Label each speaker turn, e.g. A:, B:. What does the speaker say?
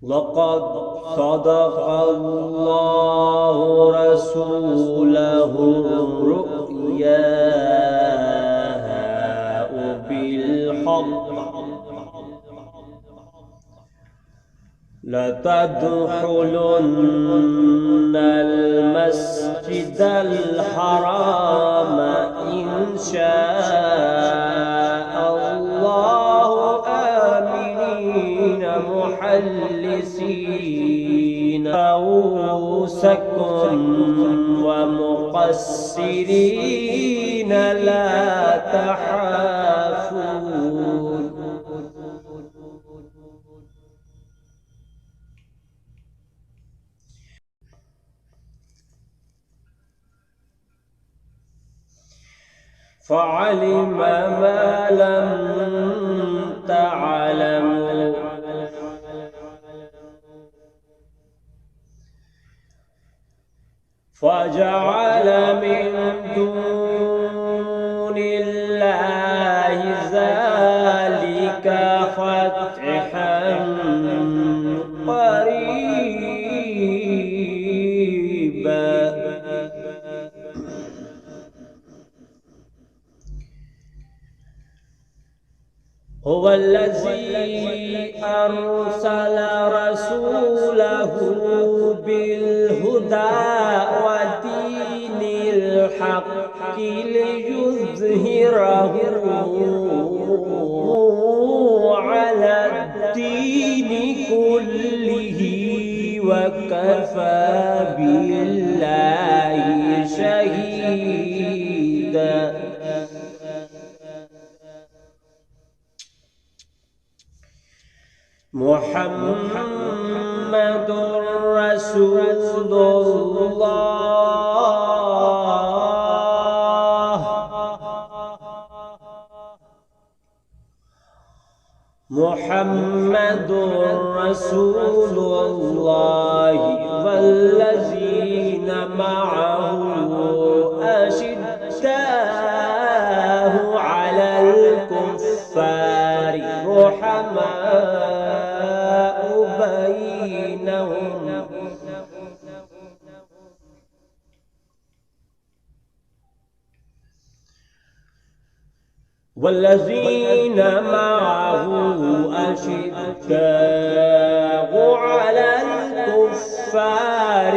A: لقد صدق الله رسوله الرؤيا بالحق لتدخلن المسجد الحرام إن شاء الله آمنين محلسين رؤوسكم ومقصرين لا تحافون. فعلم ما لم تعلموا فجعل من دون الله ذلك فتحا قريبا. هو الذي أرسل رسوله بالهدى ودين الحق ليظهره على الدين كله وكفى بالله شهيدا. محمد رسول الله محمد رسول الله والذين معه أشداء على الكفار رحماء بينهم والذين معه أشداء على الكفار